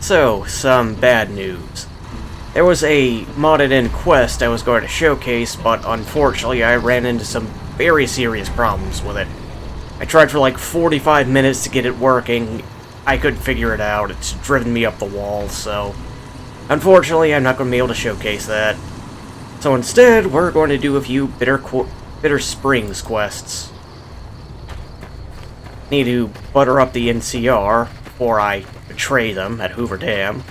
So, some bad news. There was a modded-in quest I was going to showcase, but unfortunately I ran into some very serious problems with it. I tried for like 45 minutes to get it working. I couldn't figure it out. It's driven me up the wall, so... Unfortunately, I'm not going to be able to showcase that. So instead, we're going to do a few Bitter Springs quests. Need to butter up the NCR before I betray them at Hoover Dam.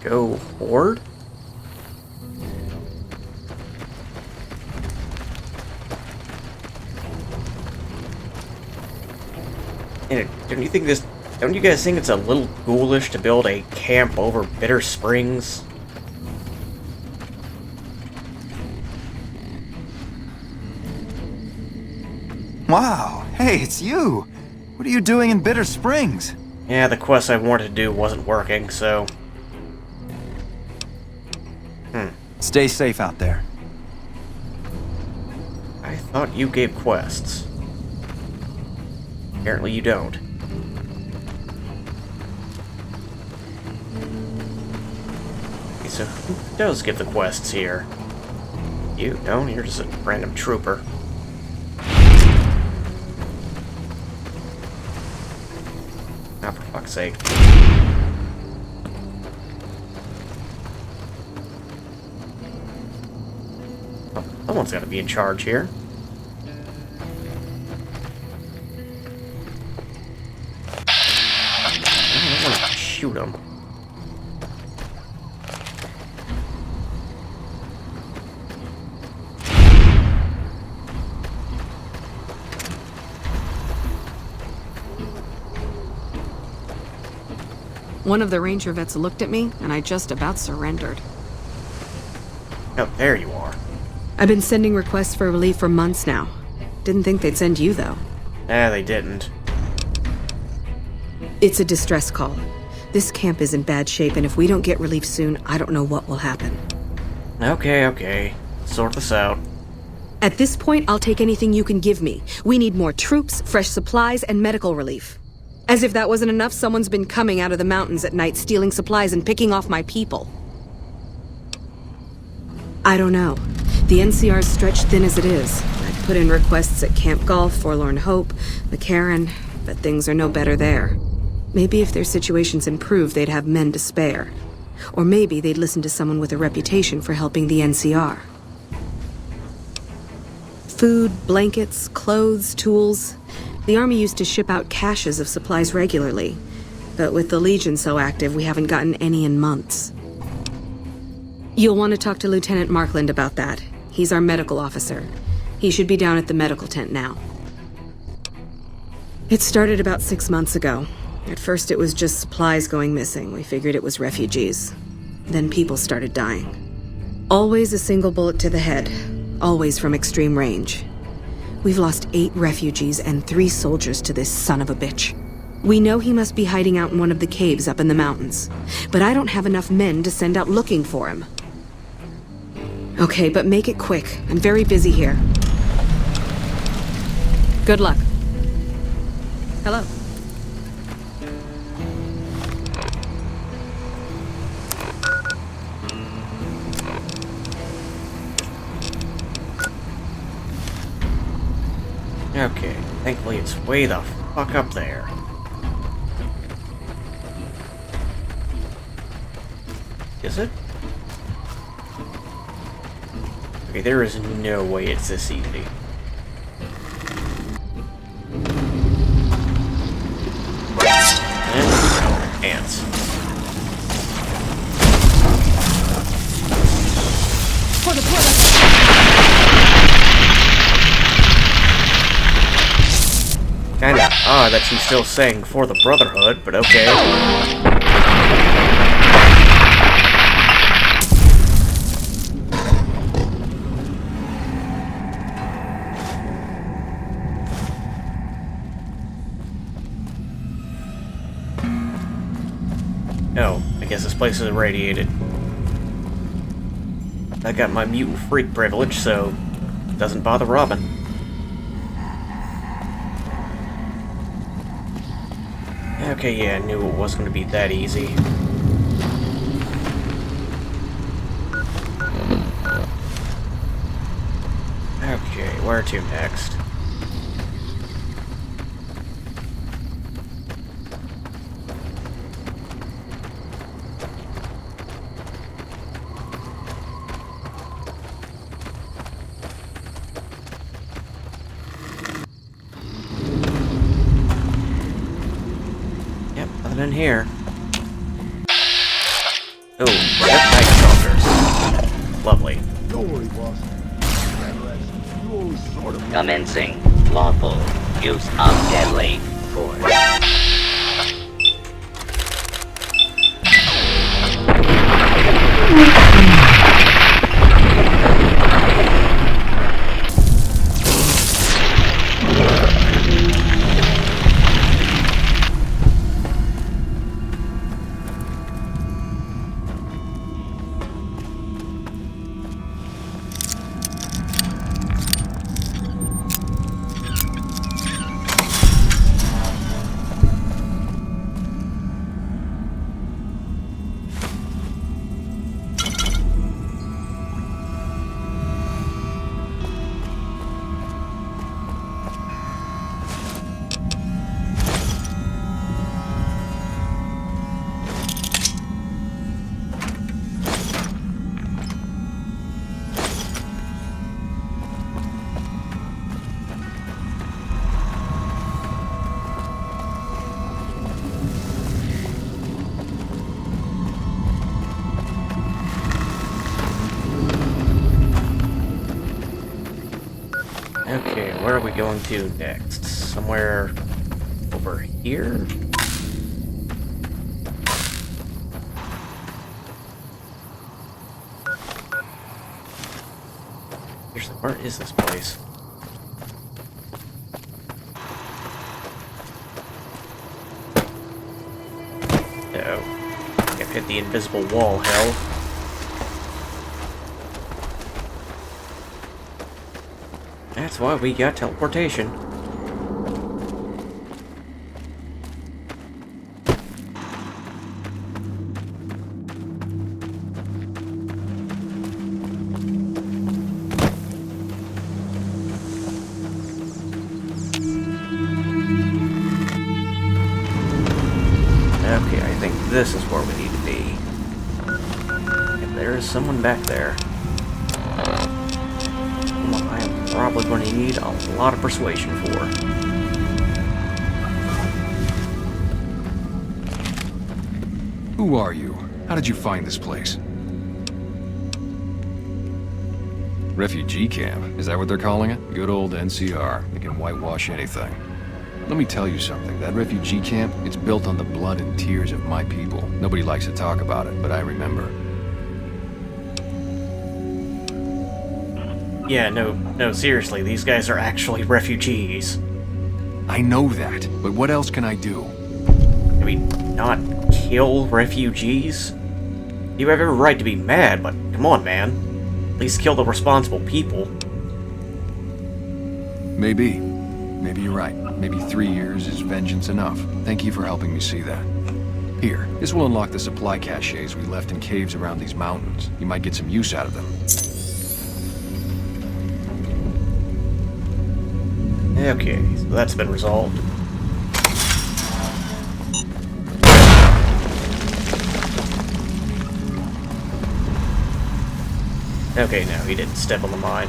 Go Horde? And don't you guys think it's a little ghoulish to build a camp over Bitter Springs? Wow, hey, it's you! What are you doing in Bitter Springs? Yeah, the quest I wanted to do wasn't working, so... Stay safe out there. I thought you gave quests. Apparently you don't. Okay, so who does give the quests here? You don't? You're just a random trooper. Ah, for fuck's sake. Oh, someone's gotta be in charge here. I want to shoot him. One of the ranger vets looked at me, and I just about surrendered. Oh, there you are. I've been sending requests for relief for months now. Didn't think they'd send you, though. Ah, they didn't. It's a distress call. This camp is in bad shape, and if we don't get relief soon, I don't know what will happen. Okay. Sort this out. At this point, I'll take anything you can give me. We need more troops, fresh supplies, and medical relief. As if that wasn't enough, someone's been coming out of the mountains at night, stealing supplies and picking off my people. I don't know. The NCR's stretched thin as it is. I've put in requests at Camp Golf, Forlorn Hope, McCarran, but things are no better there. Maybe if their situations improved, they'd have men to spare. Or maybe they'd listen to someone with a reputation for helping the NCR. Food, blankets, clothes, tools. The Army used to ship out caches of supplies regularly. But with the Legion so active, we haven't gotten any in months. You'll want to talk to Lieutenant Markland about that. He's our medical officer. He should be down at the medical tent now. It started about 6 months ago. At first it was just supplies going missing. We figured it was refugees. Then people started dying. Always a single bullet to the head. Always from extreme range. We've lost 8 refugees and 3 soldiers to this son of a bitch. We know he must be hiding out in one of the caves up in the mountains. But I don't have enough men to send out looking for him. Okay, but make it quick. I'm very busy here. Good luck. Hello. Okay, thankfully it's way the fuck up there. Is it? Okay, there is no way it's this easy. And ants. Kinda odd that she's still saying for the Brotherhood, but okay. Oh, I guess this place is irradiated. I got my mutant freak privilege, so it doesn't bother Robin. Okay, yeah, I knew it wasn't going to be that easy. Okay, where to next? Yep, nothing in here. Oh, yep, night stalkers. Lovely. Don't worry, boss. You always sort of... Commencing lawful use of deadly force. Okay, where are we going to next? Somewhere over here? Seriously, where is this place? Uh-oh. I've hit the invisible wall, hell. That's why we got teleportation. Okay, I think this is where we need to be. And there is someone back there. I am probably going to need a lot of persuasion for. Who are you? How did you find this place? Refugee camp? Is that what they're calling it? Good old NCR. They can whitewash anything. Let me tell you something. That refugee camp, it's built on the blood and tears of my people. Nobody likes to talk about it, but I remember. Yeah, no, seriously, these guys are actually refugees. I know that, but what else can I do? I mean, not kill refugees? You have every right to be mad, but come on, man. At least kill the responsible people. Maybe. Maybe you're right. Maybe 3 years is vengeance enough. Thank you for helping me see that. Here, this will unlock the supply caches we left in caves around these mountains. You might get some use out of them. Okay, so that's been resolved. Okay, no, he didn't step on the mine.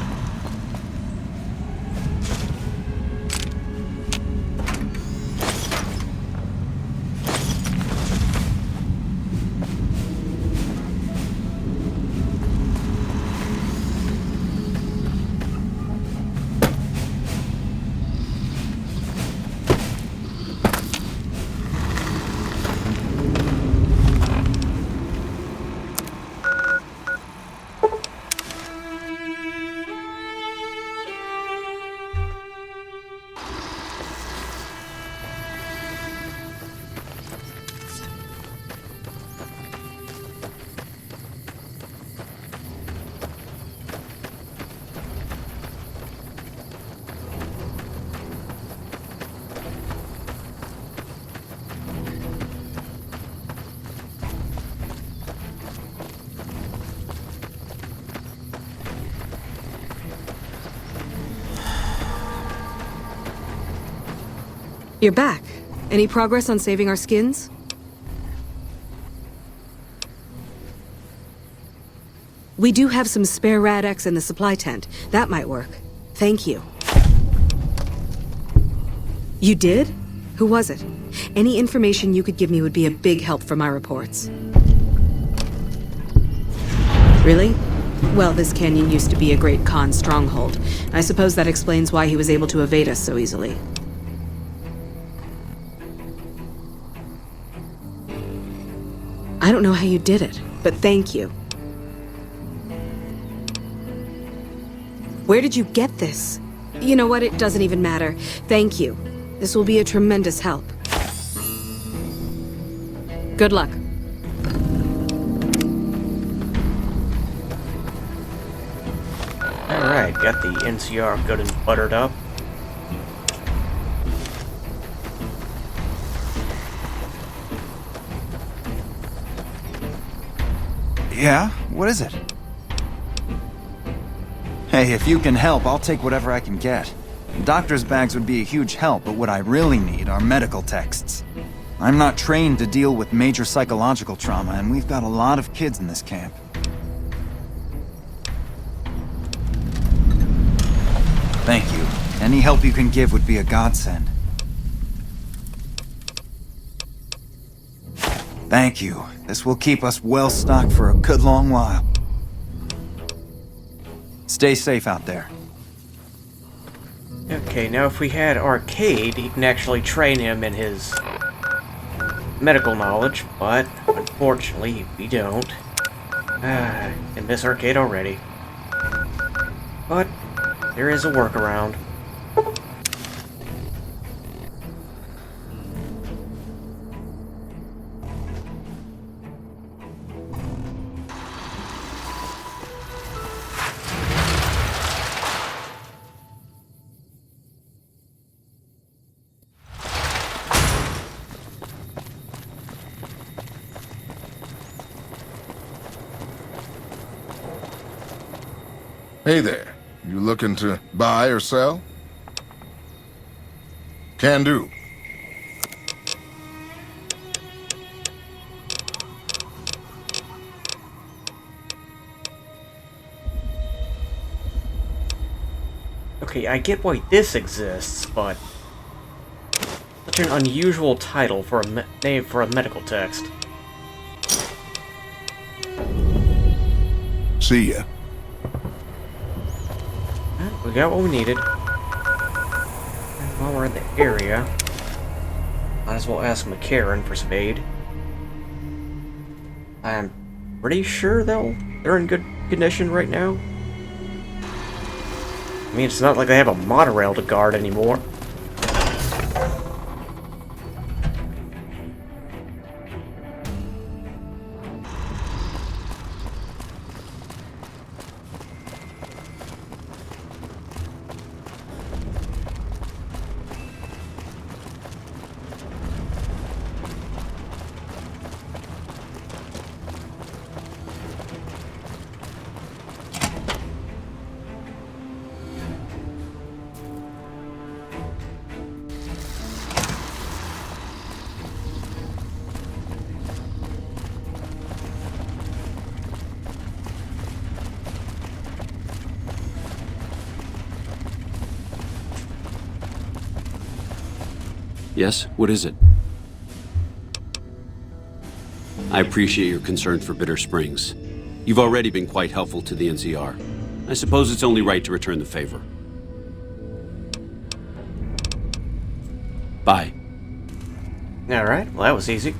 You're back. Any progress on saving our skins? We do have some spare Rad-X in the supply tent. That might work. Thank you. You did? Who was it? Any information you could give me would be a big help for my reports. Really? Well, this canyon used to be a great Khan stronghold. I suppose that explains why he was able to evade us so easily. I don't know how you did it, but thank you. Where did you get this? You know what? It doesn't even matter. Thank you. This will be a tremendous help. Good luck. Alright, got the NCR good and buttered up. Yeah? What is it? Hey, if you can help, I'll take whatever I can get. Doctor's bags would be a huge help, but what I really need are medical texts. I'm not trained to deal with major psychological trauma, and we've got a lot of kids in this camp. Thank you. Any help you can give would be a godsend. Thank you. This will keep us well stocked for a good long while. Stay safe out there. Okay, now if we had Arcade, he can actually train him in his medical knowledge, but unfortunately, we don't. I miss Arcade already. But there is a workaround. Hey there. You looking to buy or sell? Can do. Okay, I get why this exists, but such an unusual title for a name for a medical text. See ya. We got what we needed. And while we're in the area, might as well ask McCarran for some aid. I'm pretty sure they're in good condition right now. I mean, it's not like they have a monorail to guard anymore. Yes? What is it? I appreciate your concern for Bitter Springs. You've already been quite helpful to the NCR. I suppose it's only right to return the favor. Bye. Alright, well that was easy.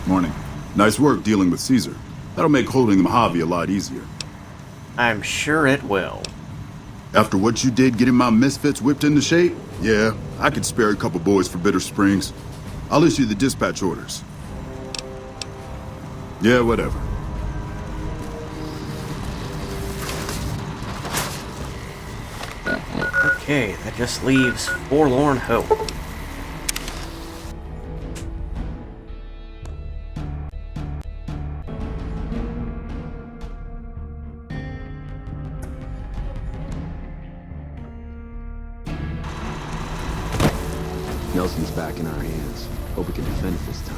Morning. Nice work dealing with Caesar. That'll make holding the Mojave a lot easier. I'm sure it will. After what you did getting my misfits whipped into shape, yeah, I could spare a couple boys for Bitter Springs. I'll issue the dispatch orders. Yeah, whatever. Okay, that just leaves Forlorn Hope. Nelson's back in our hands. Hope we can defend it this time.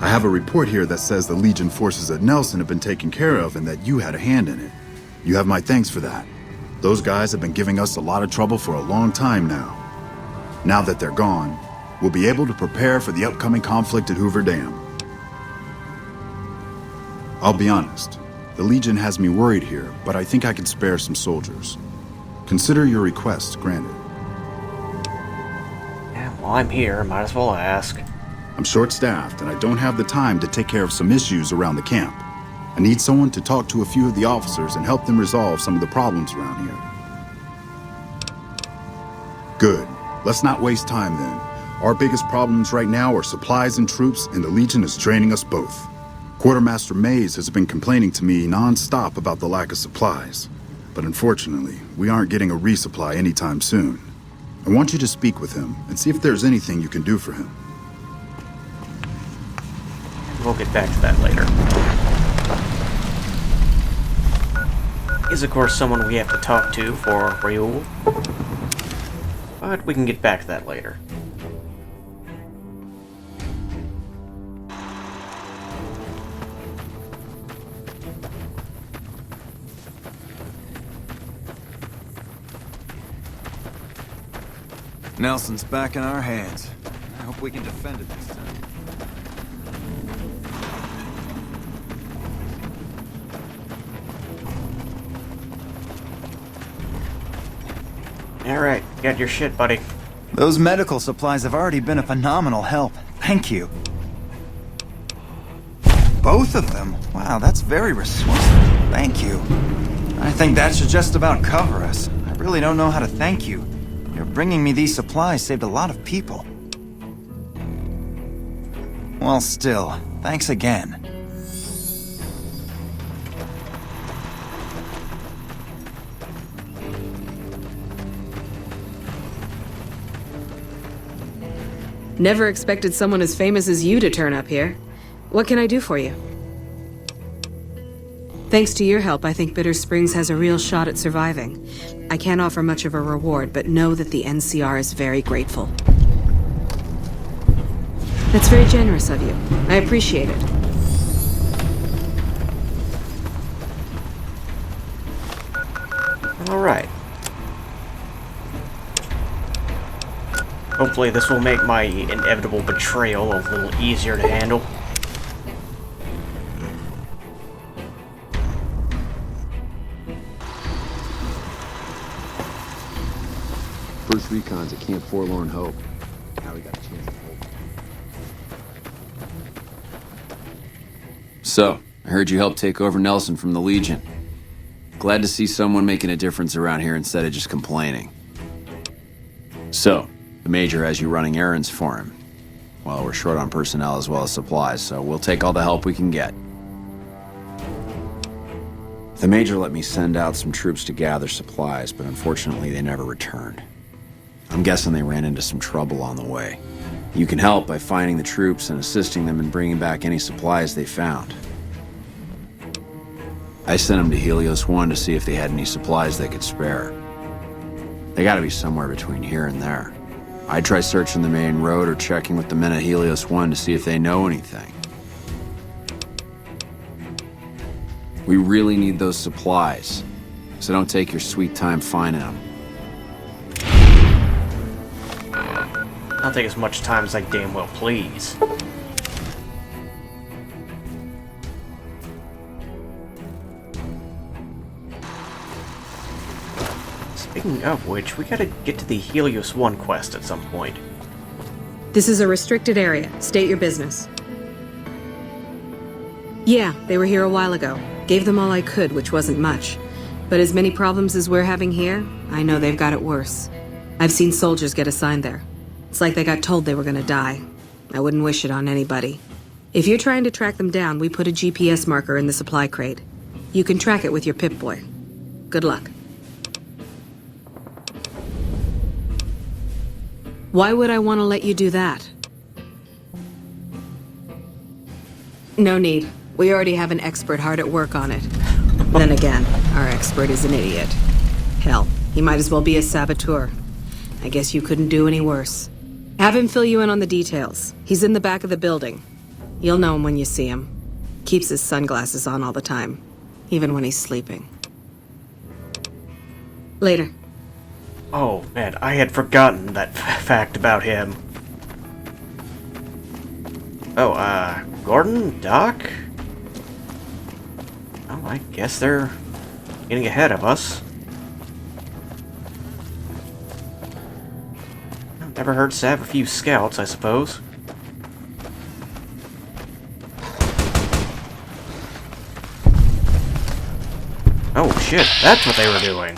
I have a report here that says the Legion forces at Nelson have been taken care of and that you had a hand in it. You have my thanks for that. Those guys have been giving us a lot of trouble for a long time now. Now that they're gone, we'll be able to prepare for the upcoming conflict at Hoover Dam. I'll be honest, the Legion has me worried here, but I think I can spare some soldiers. Consider your request granted. Yeah, well, I'm here, might as well ask. I'm short-staffed, and I don't have the time to take care of some issues around the camp. I need someone to talk to a few of the officers and help them resolve some of the problems around here. Good. Let's not waste time then. Our biggest problems right now are supplies and troops, and the Legion is draining us both. Quartermaster Mays has been complaining to me non-stop about the lack of supplies. But unfortunately, we aren't getting a resupply anytime soon. I want you to speak with him and see if there's anything you can do for him. We'll get back to that later. He's of course someone we have to talk to for Raoul. But we can get back to that later. Nelson's back in our hands. I hope we can defend it this time. Alright, got your shit, buddy. Those medical supplies have already been a phenomenal help. Thank you. Both of them? Wow, that's very resourceful. Thank you. I think that should just about cover us. I really don't know how to thank you. Your bringing me these supplies saved a lot of people. Well, still, thanks again. Never expected someone as famous as you to turn up here. What can I do for you? Thanks to your help, I think Bitter Springs has a real shot at surviving. I can't offer much of a reward, but know that the NCR is very grateful. That's very generous of you. I appreciate it. Alright. Hopefully this will make my inevitable betrayal a little easier to handle. First recon's at Camp Forlorn Hope. Now we got a chance to hold. So, I heard you helped take over Nelson from the Legion. Glad to see someone making a difference around here instead of just complaining. So, the Major has you running errands for him. Well, we're short on personnel as well as supplies, so we'll take all the help we can get. The Major let me send out some troops to gather supplies, but unfortunately they never returned. I'm guessing they ran into some trouble on the way. You can help by finding the troops and assisting them in bringing back any supplies they found. I sent them to Helios 1 to see if they had any supplies they could spare. They gotta be somewhere between here and there. I'd try searching the main road or checking with the men at Helios 1 to see if they know anything. We really need those supplies, so don't take your sweet time finding them. I'll take as much time as I damn well please. Speaking of which, we gotta get to the Helios 1 quest at some point. This is a restricted area. State your business. Yeah, they were here a while ago. Gave them all I could, which wasn't much. But as many problems as we're having here, I know they've got it worse. I've seen soldiers get assigned there. It's like they got told they were gonna die. I wouldn't wish it on anybody. If you're trying to track them down, we put a GPS marker in the supply crate. You can track it with your Pip-Boy. Good luck. Why would I want to let you do that? No need. We already have an expert hard at work on it. Then again, our expert is an idiot. Hell, he might as well be a saboteur. I guess you couldn't do any worse. Have him fill you in on the details. He's in the back of the building. You'll know him when you see him. Keeps his sunglasses on all the time, even when he's sleeping. Later. Oh, man, I had forgotten that fact about him. Oh, Gordon? Doc? Oh, I guess they're getting ahead of us. Never hurts to have a few scouts, I suppose. Oh, shit, that's what they were doing.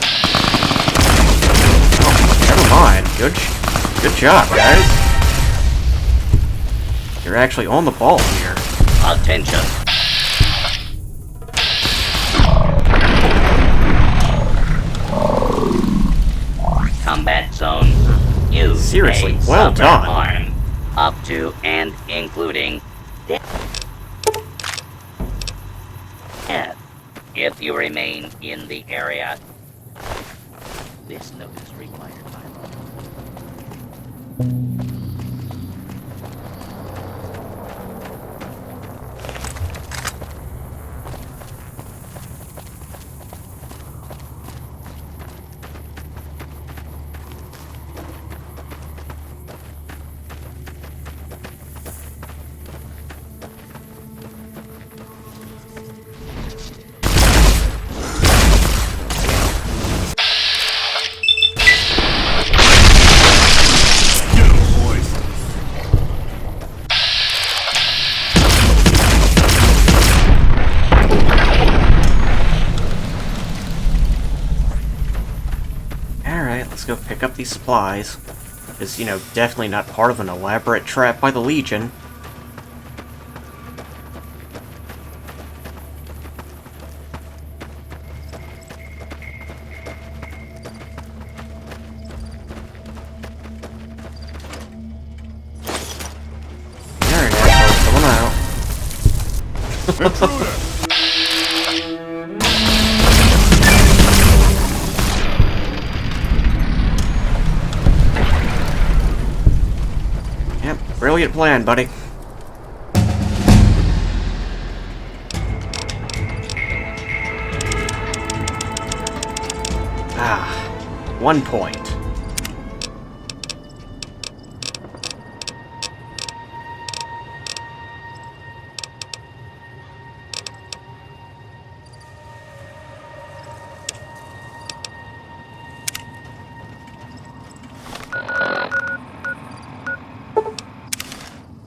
Oh, never mind. Good job, guys. You're actually on the ball here. Attention. Combat zone. You Seriously, may well suffer done. harm, up to and including death if you remain in the area. This note is required by law. Let's go pick up these supplies. It's, you know, definitely not part of an elaborate trap by the Legion. Alright, assholes, come on out. Brilliant plan, buddy. Ah, 1 point.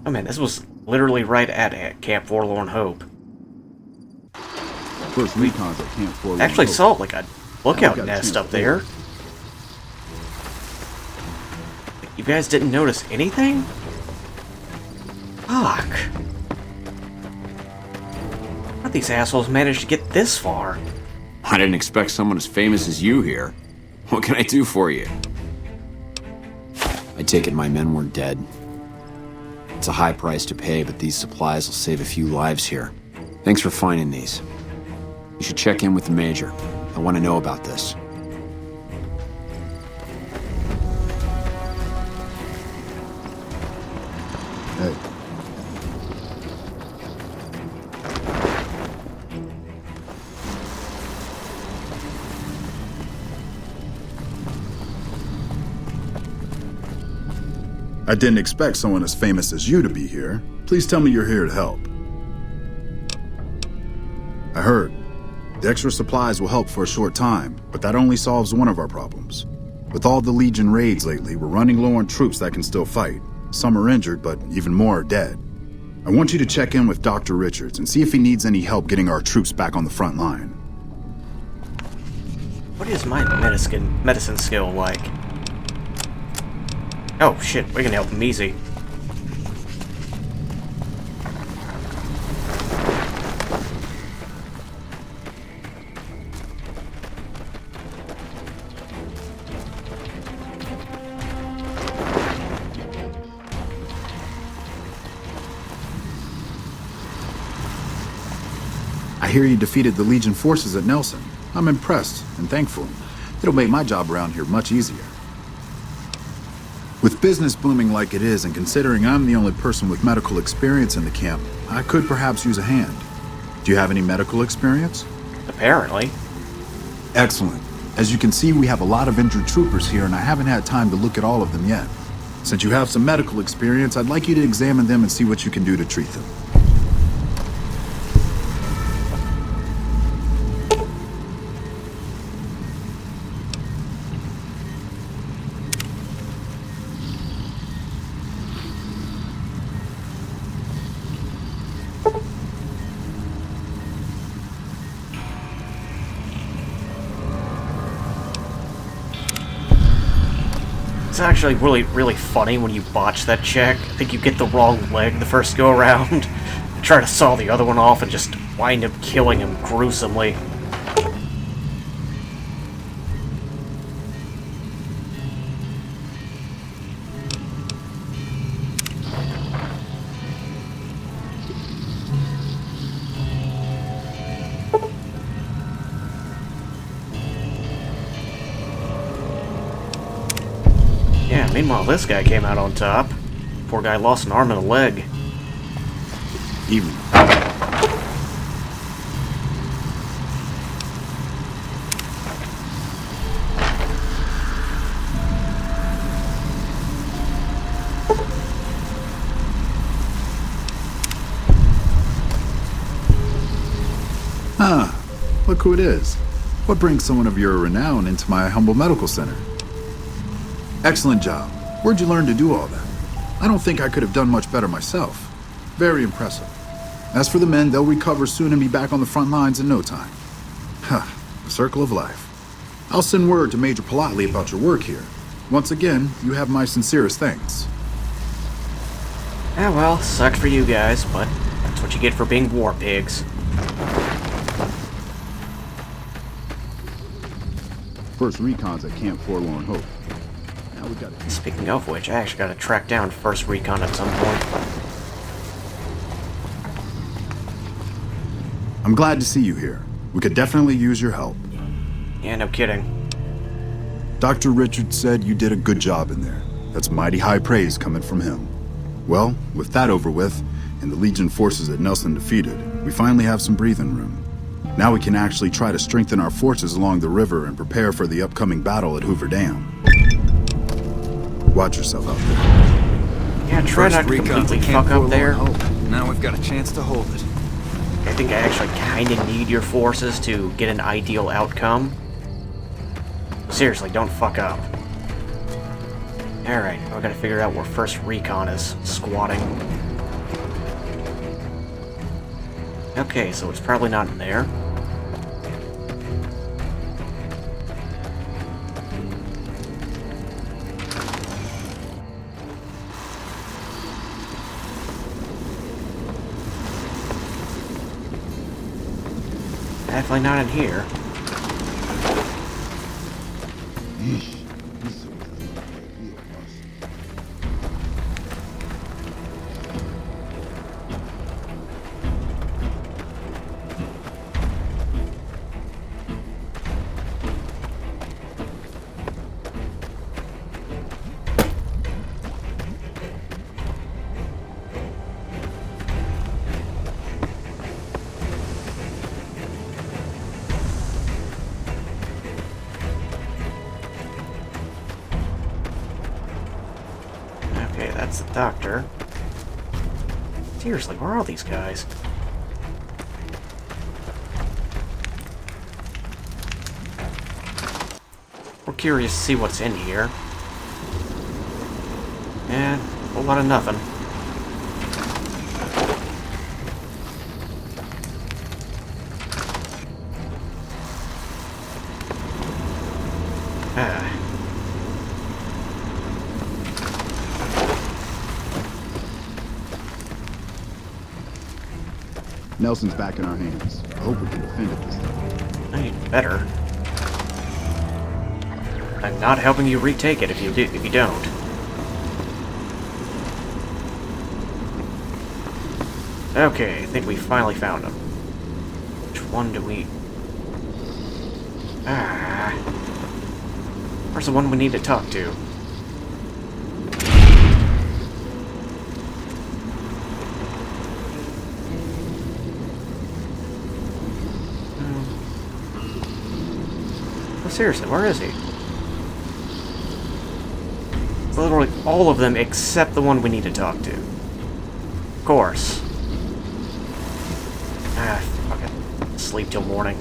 Oh man, this was literally right at Camp Forlorn Hope. First recons at Camp Forlorn Actually Hope. saw like a lookout got a nest chance up to there. You guys didn't notice anything? Fuck. How these assholes managed to get this far? I didn't expect someone as famous as you here. What can I do for you? I take it my men weren't dead. It's a high price to pay, but these supplies will save a few lives here. Thanks for finding these. You should check in with the Major. I want to know about this. Hey. I didn't expect someone as famous as you to be here. Please tell me you're here to help. I heard. The extra supplies will help for a short time, but that only solves one of our problems. With all the Legion raids lately, we're running low on troops that can still fight. Some are injured, but even more are dead. I want you to check in with Dr. Richards and see if he needs any help getting our troops back on the front line. What is my medicine skill like? Oh shit, we can help him easy. I hear you defeated the Legion forces at Nelson. I'm impressed and thankful. It'll make my job around here much easier. With business booming like it is, and considering I'm the only person with medical experience in the camp, I could perhaps use a hand. Do you have any medical experience? Apparently. Excellent. As you can see, we have a lot of injured troopers here, and I haven't had time to look at all of them yet. Since you have some medical experience, I'd like you to examine them and see what you can do to treat them. It's actually really funny when you botch that check. I think you get the wrong leg the first go around. Try to saw the other one off and just wind up killing him gruesomely. Yeah, meanwhile this guy came out on top. Poor guy lost an arm and a leg. Evening. Ah, look who it is. What brings someone of your renown into my humble medical center? Excellent job. Where'd you learn to do all that? I don't think I could have done much better myself. Very impressive. As for the men, they'll recover soon and be back on the front lines in no time. Huh, the circle of life. I'll send word to Major Politely about your work here. Once again, you have my sincerest thanks. Ah well, sucked for you guys, but that's what you get for being war pigs. First recon's at Camp Forlorn Hope. Now we got it. Speaking of which, I actually gotta track down First Recon at some point. I'm glad to see you here. We could definitely use your help. Yeah, no kidding. Dr. Richards said you did a good job in there. That's mighty high praise coming from him. Well, with that over with, and the Legion forces at Nelson defeated, we finally have some breathing room. Now we can actually try to strengthen our forces along the river and prepare for the upcoming battle at Hoover Dam. Watch yourself out there. Yeah, try not to completely fuck up there. Now we've got a chance to hold it. I think I actually kinda need your forces to get an ideal outcome. Seriously, don't fuck up. Alright, I gotta figure out where First Recon is squatting. Okay, so it's probably not in there. Definitely not in here. Okay, that's the doctor. Seriously, where are these guys? We're curious to see what's in here. And whole lot of nothing. Ah. Nelson's back in our hands. I hope we can defend it this time. You'd better. I'm not helping you retake it if you don't. Okay, I think we finally found him. Which one do we... Ah... Where's the one we need to talk to? Oh, seriously, where is he? Literally all of them except the one we need to talk to. Of course. Ah, fuck it. Sleep till morning.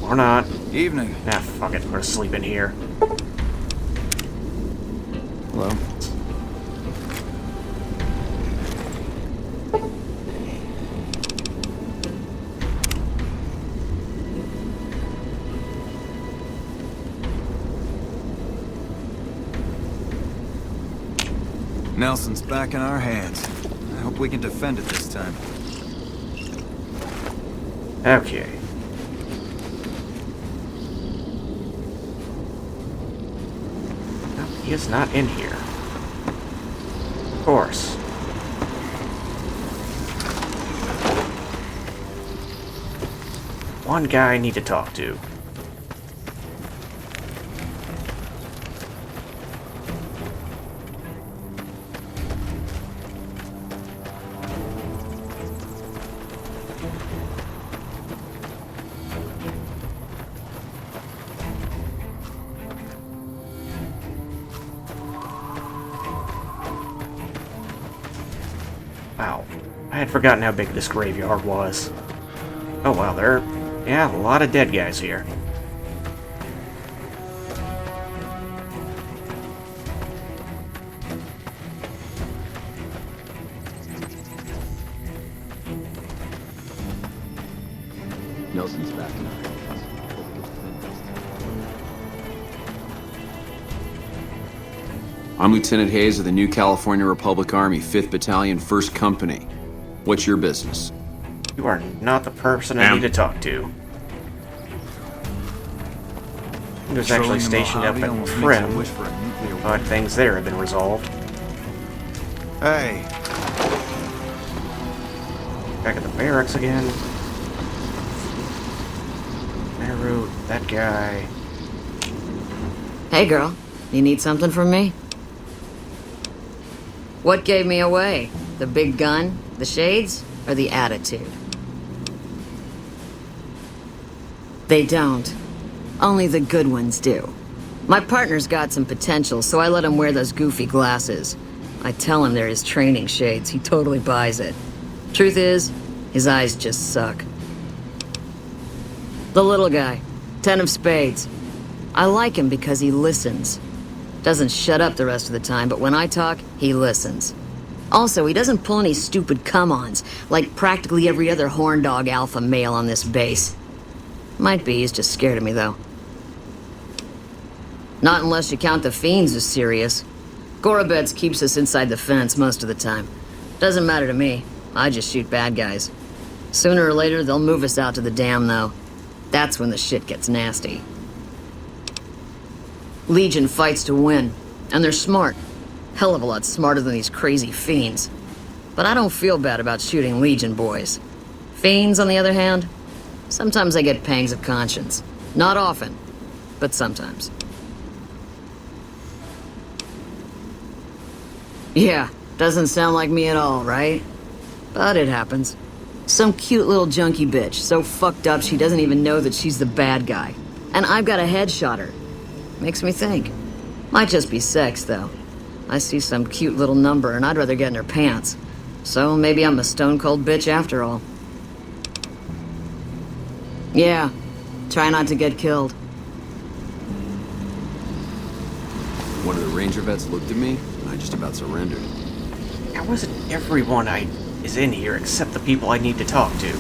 Or not. Evening. Ah, fuck it. We're gonna sleep in here. Hello. Nelson's back in our hands. I hope we can defend it this time. Okay. No, he is not in here. Of course. One guy I need to talk to. Wow, I had forgotten how big this graveyard was. Oh wow, there are, yeah, a lot of dead guys here. Nelson's back in our hands. I'm Lieutenant Hayes of the New California Republic Army, 5th Battalion, 1st Company. What's your business? You are not the person I need to talk to. He was actually stationed up at Prim, but things there have been resolved. Hey. Back at the barracks again. Meru, that guy. Hey girl, you need something from me? What gave me away? The big gun, the shades, or the attitude? They don't. Only the good ones do. My partner's got some potential, so I let him wear those goofy glasses. I tell him they're his training shades, he totally buys it. Truth is, his eyes just suck. The little guy, 10 of spades. I like him because he listens. Doesn't shut up the rest of the time, but when I talk, he listens. Also, he doesn't pull any stupid come-ons, like practically every other horn dog alpha male on this base. Might be he's just scared of me, though. Not unless you count the fiends as serious. Gorobets keeps us inside the fence most of the time. Doesn't matter to me. I just shoot bad guys. Sooner or later, they'll move us out to the dam, though. That's when the shit gets nasty. Legion fights to win, and they're smart. Hell of a lot smarter than these crazy fiends. But I don't feel bad about shooting Legion boys. Fiends, on the other hand, sometimes I get pangs of conscience. Not often, but sometimes. Yeah, doesn't sound like me at all, right? But it happens. Some cute little junkie bitch, so fucked up she doesn't even know that she's the bad guy. And I've got a headshot her. Makes me think. Might just be sex, though. I see some cute little number and I'd rather get in her pants. So maybe I'm a stone-cold bitch after all. Yeah, try not to get killed. One of the ranger vets looked at me, and I just about surrendered. Now, wasn't everyone is in here except the people I need to talk to?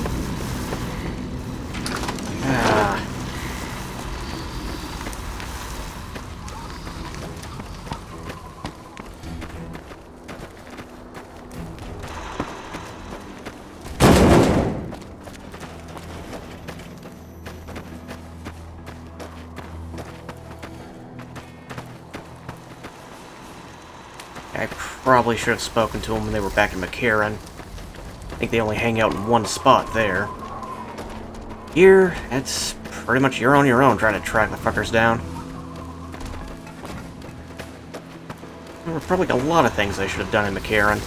I probably should have spoken to them when they were back in McCarran. I think they only hang out in one spot there. Here, it's pretty much you're on your own trying to track the fuckers down. There were probably a lot of things I should have done in McCarran.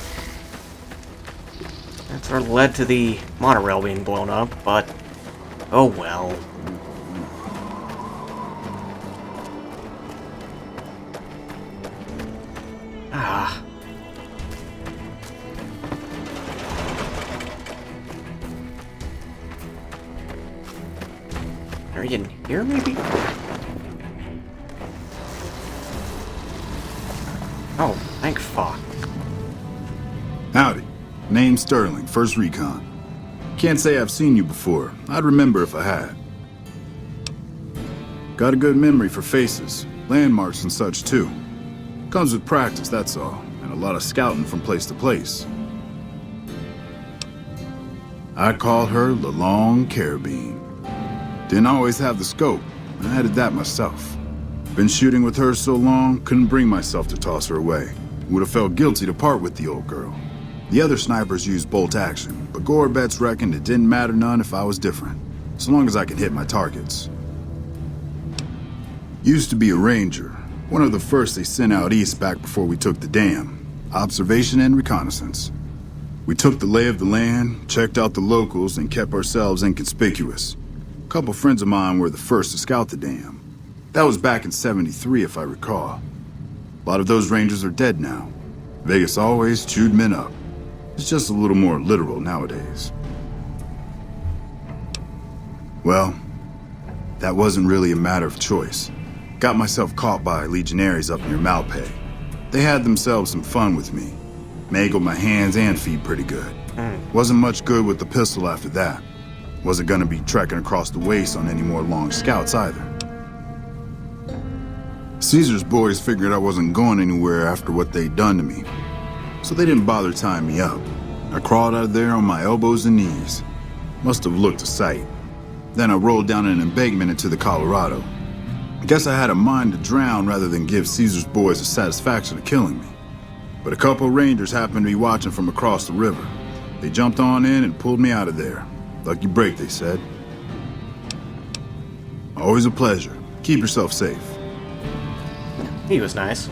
That sort of led to the monorail being blown up, but oh well. Ah. Are you in here, maybe? Oh, thank fuck. Howdy. Name's Sterling, First Recon. Can't say I've seen you before. I'd remember if I had. Got a good memory for faces, landmarks and such too. Comes with practice, that's all, and a lot of scouting from place to place. I call her the Long Carabine. Didn't always have the scope. I added that myself. Been shooting with her so long, couldn't bring myself to toss her away. Would have felt guilty to part with the old girl. The other snipers used bolt action, but Gorbets reckoned it didn't matter none if I was different, so long as I could hit my targets. Used to be a ranger, one of the first they sent out east back before we took the dam. Observation and reconnaissance. We took the lay of the land, checked out the locals, and kept ourselves inconspicuous. A couple friends of mine were the first to scout the dam. That was back in '73, if I recall. A lot of those rangers are dead now. Vegas always chewed men up. It's just a little more literal nowadays. Well, that wasn't really a matter of choice. Got myself caught by legionaries up near Malpay. They had themselves some fun with me. Mangled my hands and feet pretty good. Wasn't much good with the pistol after that. Wasn't gonna be trekking across the waste on any more long scouts either. Caesar's boys figured I wasn't going anywhere after what they'd done to me, so they didn't bother tying me up. I crawled out of there on my elbows and knees. Must have looked a sight. Then I rolled down an embankment into the Colorado. I guess I had a mind to drown rather than give Caesar's boys the satisfaction of killing me. But a couple rangers happened to be watching from across the river. They jumped on in and pulled me out of there. Lucky break, they said. Always a pleasure. Keep yourself safe. He was nice.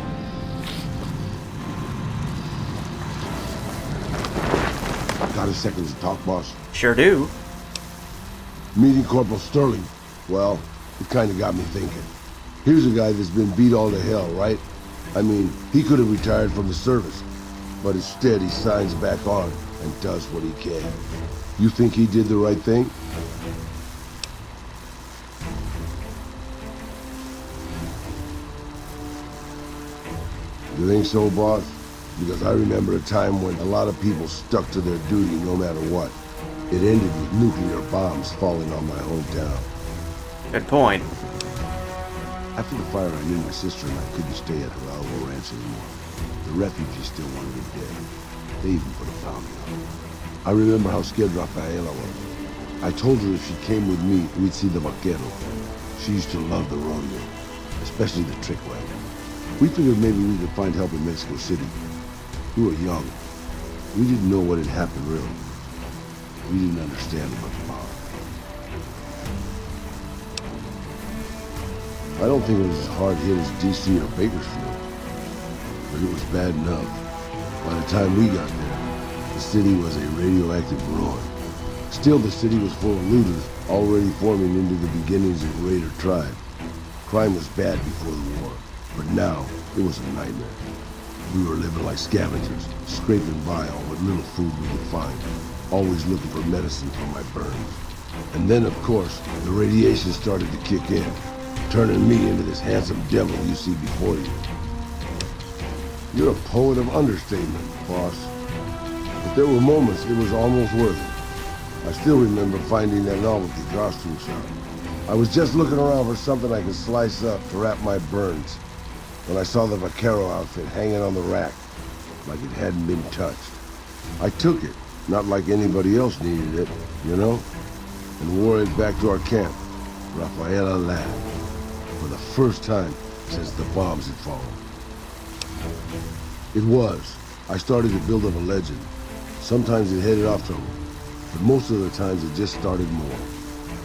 Got a second to talk, boss? Sure do. Meeting Corporal Sterling. Well, it kind of got me thinking. Here's a guy that's been beat all to hell, right? I mean, he could have retired from the service, but instead he signs back on and does what he can. You think he did the right thing? You think so, boss? Because I remember a time when a lot of people stuck to their duty no matter what. It ended with nuclear bombs falling on my hometown. Good point. After the fire, I knew my sister and I couldn't stay at her Alamo Ranch anymore. The refugees still wanted her dead. They even put a bounty on her. I remember how scared Rafaela was. I told her if she came with me, we'd see the vaquero. She used to love the rodeo, especially the trick wagon. We figured maybe we could find help in Mexico City. We were young. We didn't know what had happened, really. We didn't understand much about it. I don't think it was as hard hit as DC or Bakersfield, but it was bad enough. By the time we got there, the city was a radioactive ruin. Still, the city was full of looters, already forming into the beginnings of Raider tribe. Crime was bad before the war, but now it was a nightmare. We were living like scavengers, scraping by on what little food we could find, always looking for medicine for my burns. And then, of course, the radiation started to kick in, turning me into this handsome devil you see before you. You're a poet of understatement, boss. But there were moments it was almost worth it. I still remember finding that novelty costume shop. I was just looking around for something I could slice up to wrap my burns when I saw the vaquero outfit hanging on the rack, like it hadn't been touched. I took it, not like anybody else needed it, you know, and wore it back to our camp. Rafaela laughed, for the first time since the bombs had fallen. It was. I started to build up a legend. Sometimes it headed off somewhere, but most of the times it just started more.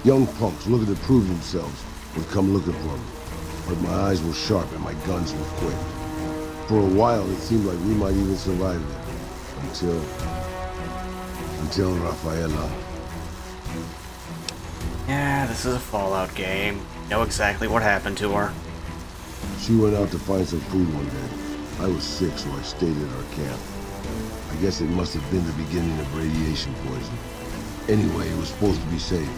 Young punks looking to prove themselves would come looking for me, but my eyes were sharp and my guns were quick. For a while, it seemed like we might even survive it, until Rafaela. Yeah, this is a Fallout game. Know exactly what happened to her. She went out to find some food one day. I was sick, so I stayed at our camp. I guess it must have been the beginning of radiation poisoning. Anyway, it was supposed to be safe,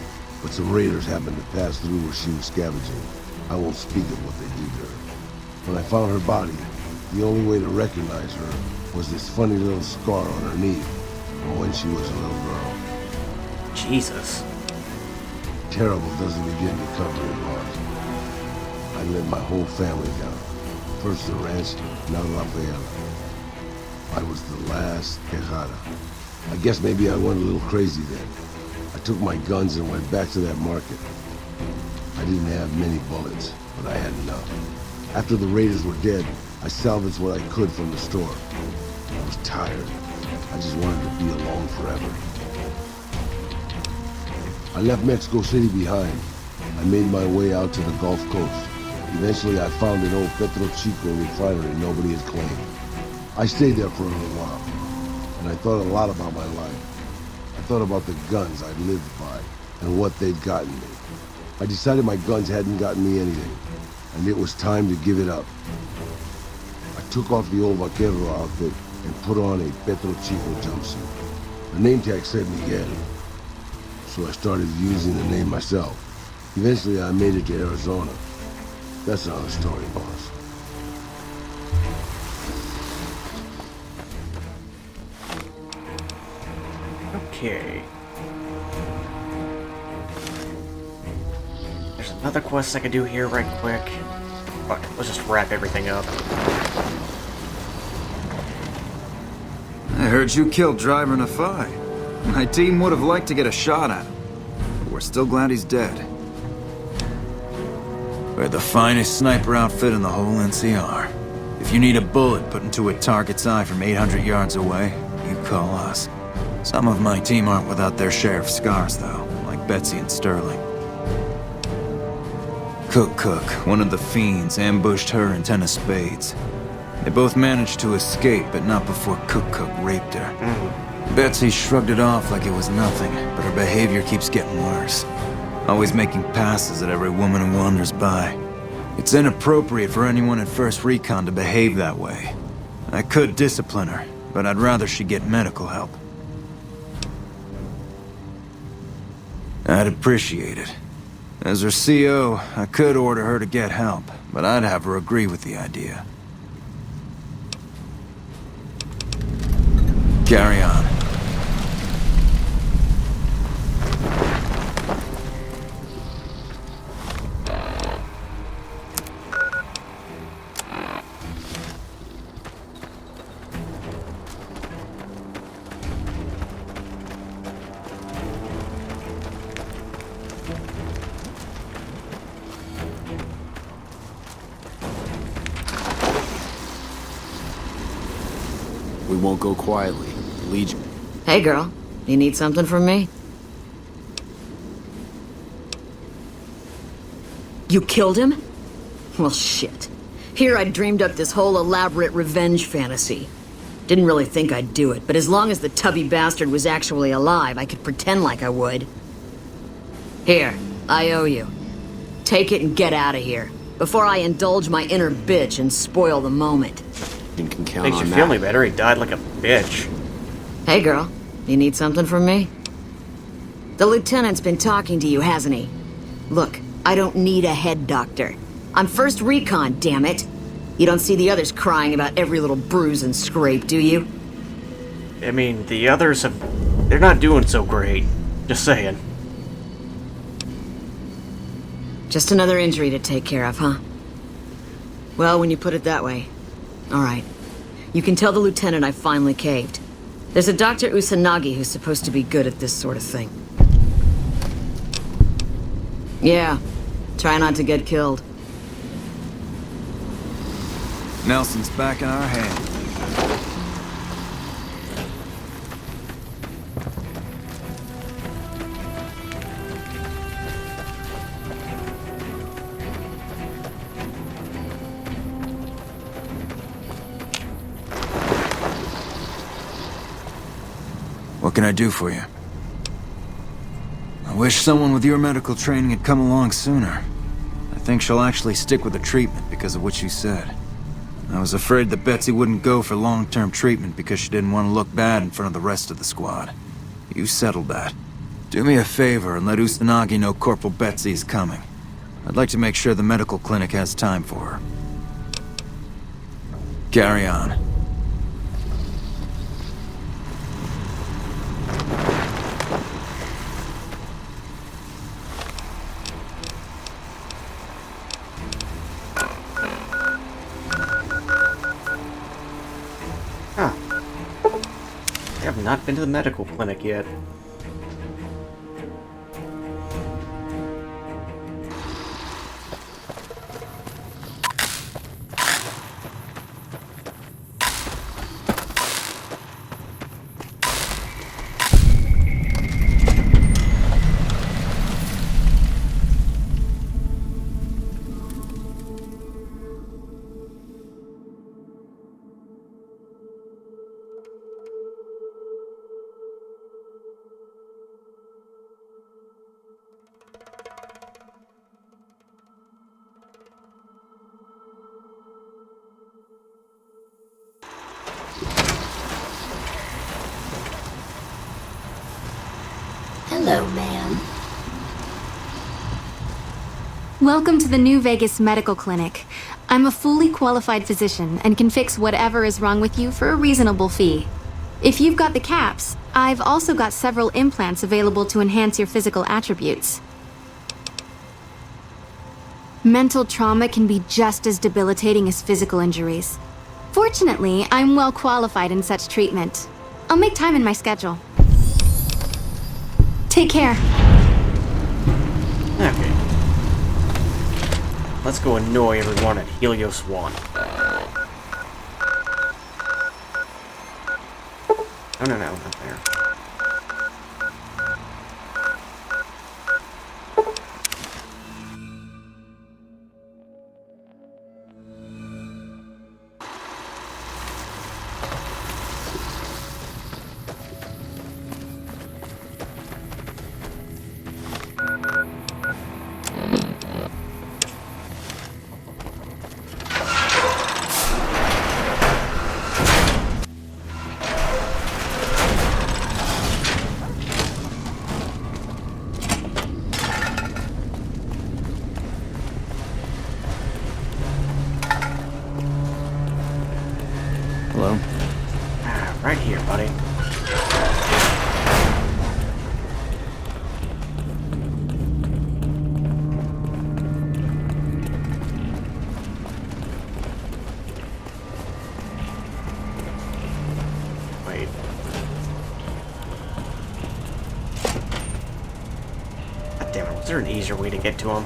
but some raiders happened to pass through where she was scavenging. I won't speak of what they did to her. When I found her body, the only way to recognize her was this funny little scar on her knee from when she was a little girl. Jesus. Terrible doesn't begin to cover it, boss. I let my whole family down. First the ranch, now Rafaela. I was the last Quejada. I guess maybe I went a little crazy then. I took my guns and went back to that market. I didn't have many bullets, but I had enough. After the raiders were dead, I salvaged what I could from the store. I was tired. I just wanted to be alone forever. I left Mexico City behind. I made my way out to the Gulf Coast. Eventually, I found an old Petro Chico refinery nobody had claimed. I stayed there for a little while, and I thought a lot about my life. I thought about the guns I'd lived by and what they'd gotten me. I decided my guns hadn't gotten me anything, and it was time to give it up. I took off the old vaquero outfit and put on a Petro Chico jumpsuit. The name tag said Miguel, so I started using the name myself. Eventually, I made it to Arizona. That's another story, boss. Okay. There's another quest I could do here right quick. Fuck it, let's just wrap everything up. I heard you killed Driver Nafai. My team would have liked to get a shot at him, but we're still glad he's dead. We're the finest sniper outfit in the whole NCR. If you need a bullet put into a target's eye from 800 yards away, you call us. Some of my team aren't without their share of scars, though, like Betsy and Sterling. Cook, one of the fiends, ambushed her and 10 of spades. They both managed to escape, but not before Cook raped her. Betsy shrugged it off like it was nothing, but her behavior keeps getting worse. Always making passes at every woman who wanders by. It's inappropriate for anyone at First Recon to behave that way. I could discipline her, but I'd rather she get medical help. I'd appreciate it. As her CO, I could order her to get help, but I'd have her agree with the idea. Carry on. We won't go quietly. Legion. Hey, girl. You need something from me? You killed him? Well, shit. Here I dreamed up this whole elaborate revenge fantasy. Didn't really think I'd do it, but as long as the tubby bastard was actually alive, I could pretend like I would. Here, I owe you. Take it and get out of here, before I indulge my inner bitch and spoil the moment. You can count Makes on you that. feel any better, he died like a bitch. Hey, girl. You need something from me? The lieutenant's been talking to you, hasn't he? Look, I don't need a head doctor. I'm First Recon, damn it. You don't see the others crying about every little bruise and scrape, do you? I mean, the others have... They're not doing so great. Just saying. Just another injury to take care of, huh? Well, when you put it that way. Alright. You can tell the lieutenant I finally caved. There's a Dr. Usanagi who's supposed to be good at this sort of thing. Yeah. Try not to get killed. Nelson's back in our hands. What can I do for you? I wish someone with your medical training had come along sooner. I think she'll actually stick with the treatment because of what you said. I was afraid that Betsy wouldn't go for long-term treatment because she didn't want to look bad in front of the rest of the squad. You settled that. Do me a favor and let Usanagi know Corporal Betsy is coming. I'd like to make sure the medical clinic has time for her. Carry on. I have not been to the medical clinic yet. Hello, ma'am. Welcome to the New Vegas Medical Clinic. I'm a fully qualified physician and can fix whatever is wrong with you for a reasonable fee. If you've got the caps, I've also got several implants available to enhance your physical attributes. Mental trauma can be just as debilitating as physical injuries. Fortunately, I'm well qualified in such treatment. I'll make time in my schedule. Take care. Okay. Let's go annoy everyone at Helios 1. Oh, no, not there. Hello? Right here, buddy. Wait. God damn it, was there an easier way to get to him?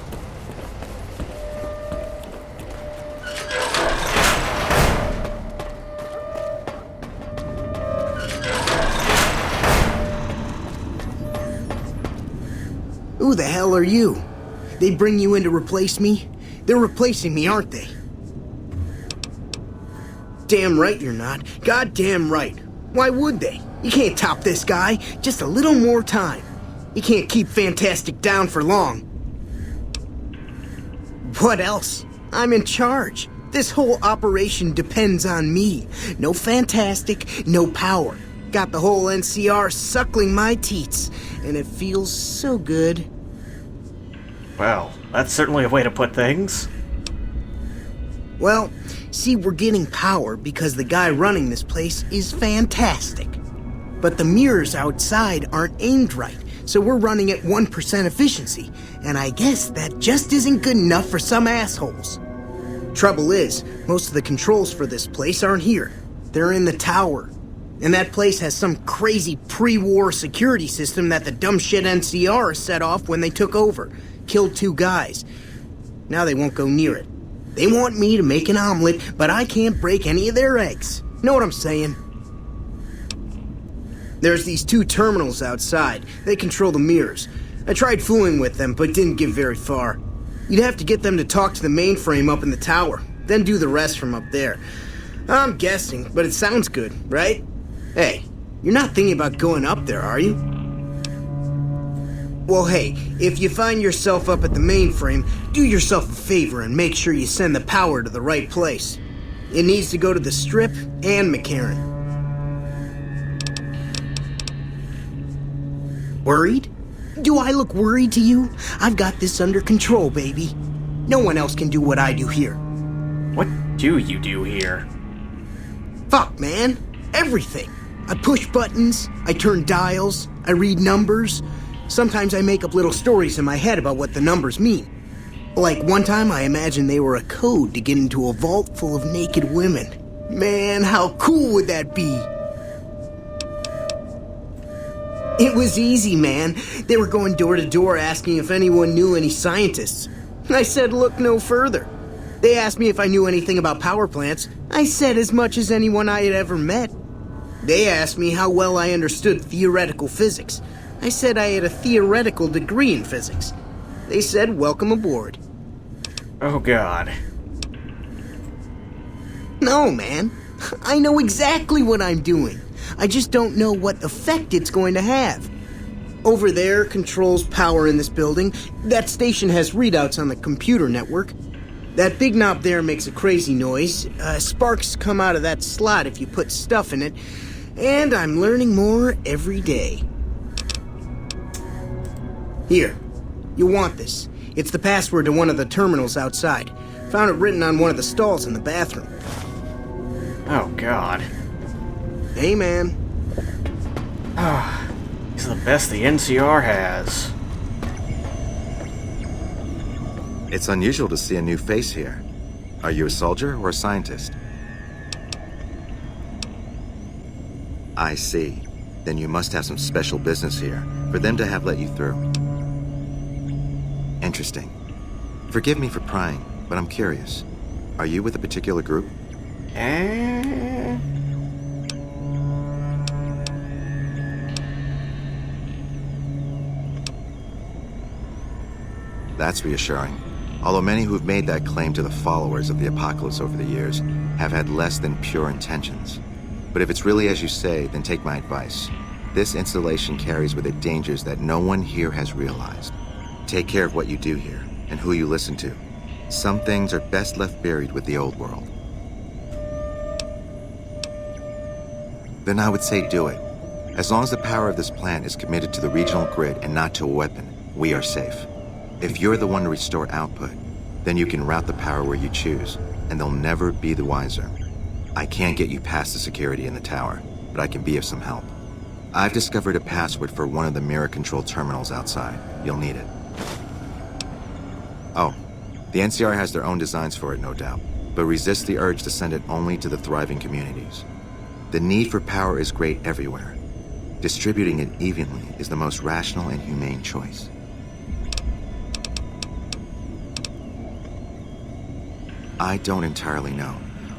Who the hell are you? They bring you in to replace me? They're replacing me, aren't they? Damn right you're not. Goddamn right. Why would they? You can't top this guy. Just a little more time. You can't keep Fantastic down for long. What else? I'm in charge. This whole operation depends on me. No Fantastic, no power. Got the whole NCR suckling my teats, and it feels so good. Well, that's certainly a way to put things. Well, see, we're getting power because the guy running this place is fantastic. But the mirrors outside aren't aimed right, so we're running at 1% efficiency, and I guess that just isn't good enough for some assholes. Trouble is, most of the controls for this place aren't here. They're in the tower. And that place has some crazy pre-war security system that the dumb shit NCR set off when they took over. Killed 2 guys. Now they won't go near it. They want me to make an omelet, but I can't break any of their eggs. Know what I'm saying? There's these 2 terminals outside. They control the mirrors. I tried fooling with them, but didn't get very far. You'd have to get them to talk to the mainframe up in the tower, then do the rest from up there. I'm guessing, but it sounds good, right? Hey, you're not thinking about going up there, are you? Well, hey, if you find yourself up at the mainframe, do yourself a favor and make sure you send the power to the right place. It needs to go to the Strip and McCarran. Worried? Do I look worried to you? I've got this under control, baby. No one else can do what I do here. What do you do here? Fuck, man. Everything. I push buttons, I turn dials, I read numbers. Sometimes I make up little stories in my head about what the numbers mean. Like one time I imagined they were a code to get into a vault full of naked women. Man, how cool would that be? It was easy, man. They were going door to door asking if anyone knew any scientists. I said look no further. They asked me if I knew anything about power plants. I said as much as anyone I had ever met. They asked me how well I understood theoretical physics. I said I had a theoretical degree in physics. They said welcome aboard. Oh God. No, man. I know exactly what I'm doing. I just don't know what effect it's going to have. Over there controls power in this building. That station has readouts on the computer network. That big knob there makes a crazy noise. Sparks come out of that slot if you put stuff in it. And I'm learning more every day. Here, you'll want this. It's the password to one of the terminals outside. Found it written on one of the stalls in the bathroom. Oh God. Hey, man. He's the best the NCR has. It's unusual to see a new face here. Are you a soldier or a scientist? I see. Then you must have some special business here for them to have let you through. Interesting. Forgive me for prying, but I'm curious. Are you with a particular group? That's reassuring. Although many who've made that claim to the followers of the Apocalypse over the years have had less than pure intentions. But if it's really as you say, then take my advice. This installation carries with it dangers that no one here has realized. Take care of what you do here, and who you listen to. Some things are best left buried with the old world. Then I would say do it. As long as the power of this plant is committed to the regional grid and not to a weapon, we are safe. If you're the one to restore output, then you can route the power where you choose, and they'll never be the wiser. I can't get you past the security in the tower, but I can be of some help. I've discovered a password for one of the mirror control terminals outside. You'll need it. Oh, the NCR has their own designs for it, no doubt, but resist the urge to send it only to the thriving communities. The need for power is great everywhere. Distributing it evenly is the most rational and humane choice. I don't entirely know.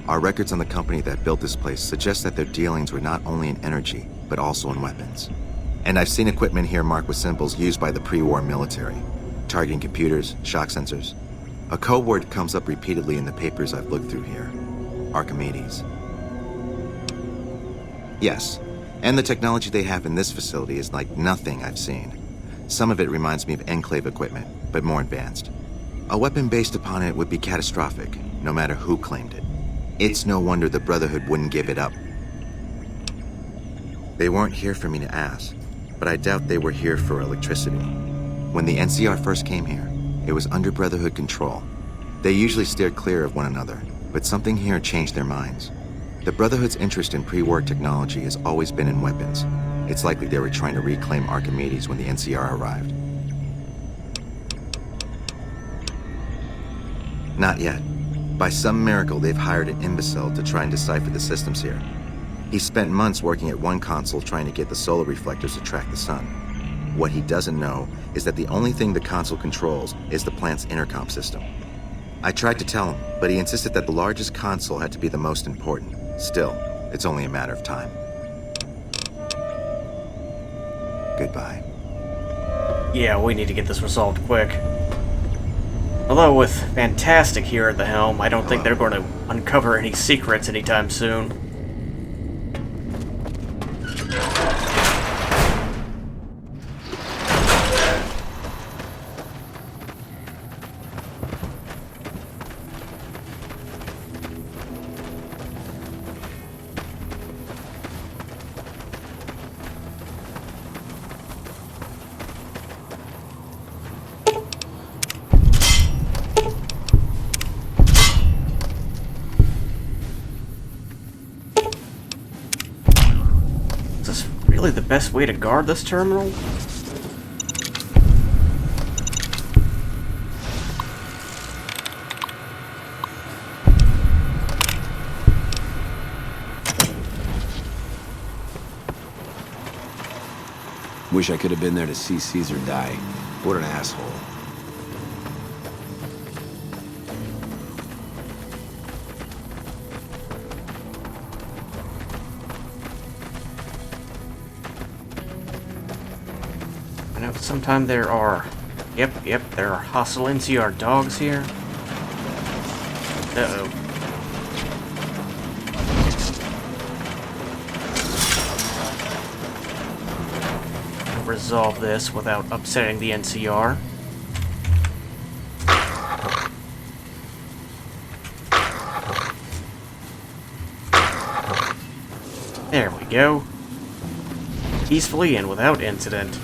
Our records on the company that built this place suggest that their dealings were not only in energy, but also in weapons. And I've seen equipment here marked with symbols used by the pre-war military, targeting computers, shock sensors. A code word comes up repeatedly in the papers I've looked through here. Archimedes. Yes, and the technology they have in this facility is like nothing I've seen. Some of it reminds me of Enclave equipment, but more advanced. A weapon based upon it would be catastrophic, no matter who claimed it. It's no wonder the Brotherhood wouldn't give it up. They weren't here for me to ask, but I doubt they were here for electricity. When the NCR first came here, it was under Brotherhood control. They usually steered clear of one another, but something here changed their minds. The Brotherhood's interest in pre-war technology has always been in weapons. It's likely they were trying to reclaim Archimedes when the NCR arrived. Not yet. By some miracle, they've hired an imbecile to try and decipher the systems here. He spent months working at one console trying to get the solar reflectors to track the sun. What he doesn't know is that the only thing the console controls is the plant's intercom system. I tried to tell him, but he insisted that the largest console had to be the most important. Still, it's only a matter of time. Goodbye. Yeah, we need to get this resolved quick. Although with Fantastic here at the helm, I don't think they're going to uncover any secrets anytime soon. Really the best way to guard this terminal? Wish I could have been there to see Caesar die. What an asshole. I know sometimes there are... Yep, there are hostile NCR dogs here. Uh-oh. Resolve this without upsetting the NCR. There we go. Peacefully and without incident.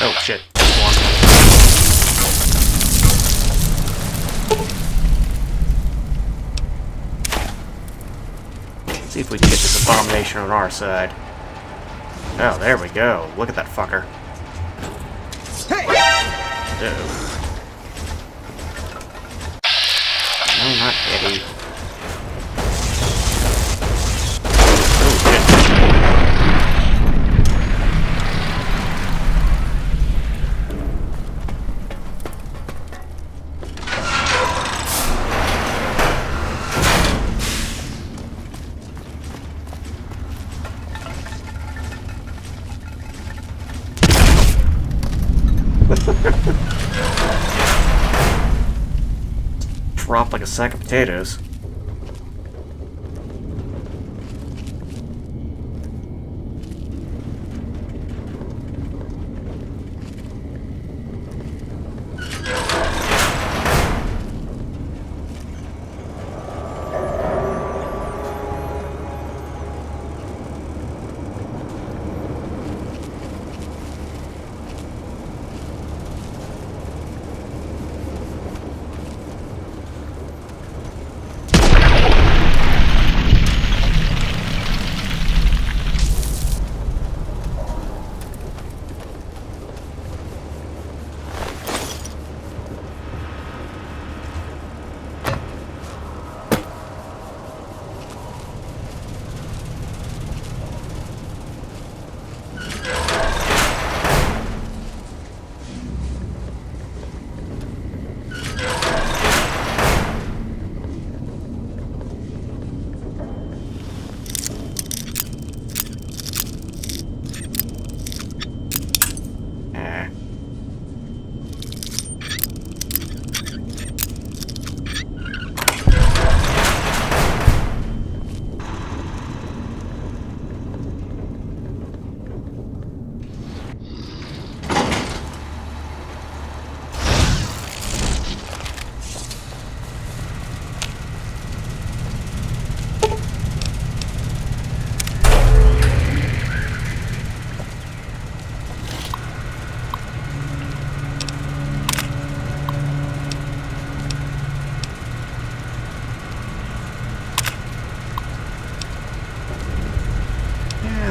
Oh shit, that's one. Let's see if we can get this abomination on our side. Oh, there we go. Look at that fucker. Uh-oh. No, not Eddie. Oh shit. Dropped like a sack of potatoes.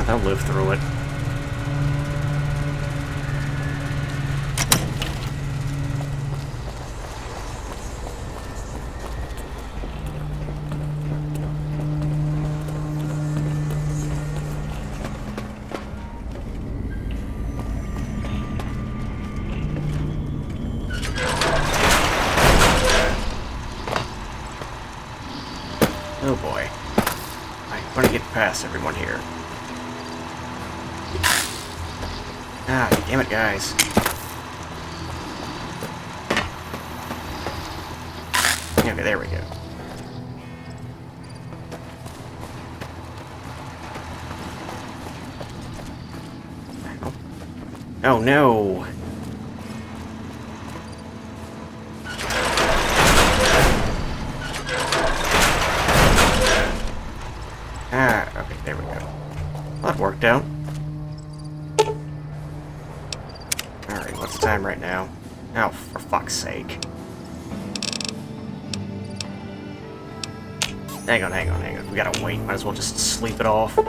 I'll live through it. Oh boy. I'm gonna get past everyone here. Ah, damn it, guys. Okay, there we go. Oh no! Ah, okay, there we go. That worked out. Alright, what's the time right now? Oh, for fuck's sake. Hang on. We gotta wait. Might as well just sleep it off.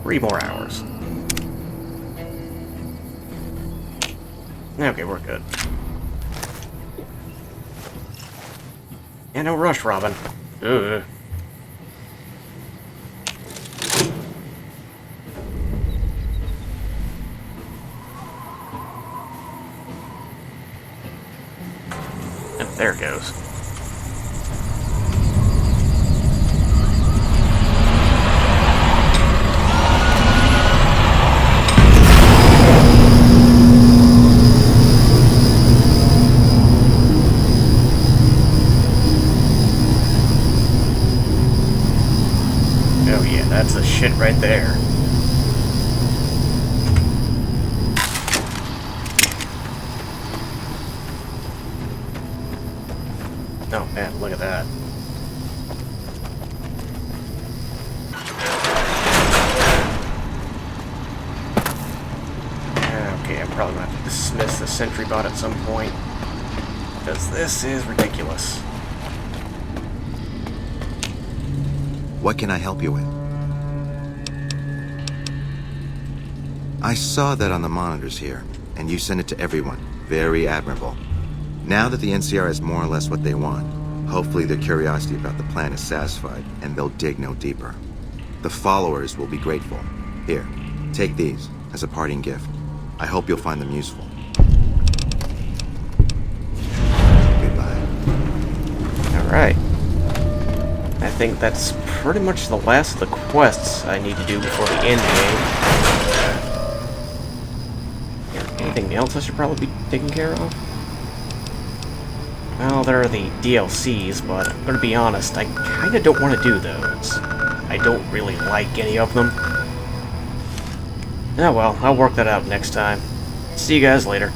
3 more hours. Okay, we're good. Yeah, no rush, Robin. Ugh. And there it goes. That's the shit right there. Oh man, look at that. Okay, I'm probably gonna have to dismiss the sentry bot at some point, because this is ridiculous. What can I help you with? I saw that on the monitors here, and you sent it to everyone. Very admirable. Now that the NCR is more or less what they want, hopefully their curiosity about the plan is satisfied, and they'll dig no deeper. The followers will be grateful. Here, take these as a parting gift. I hope you'll find them useful. Goodbye. Alright. I think that's pretty much the last of the quests I need to do before the end game. Anything else I should probably be taking care of? Well, there are the DLCs, but I'm gonna be honest, I kinda don't want to do those. I don't really like any of them. Oh well, I'll work that out next time. See you guys later.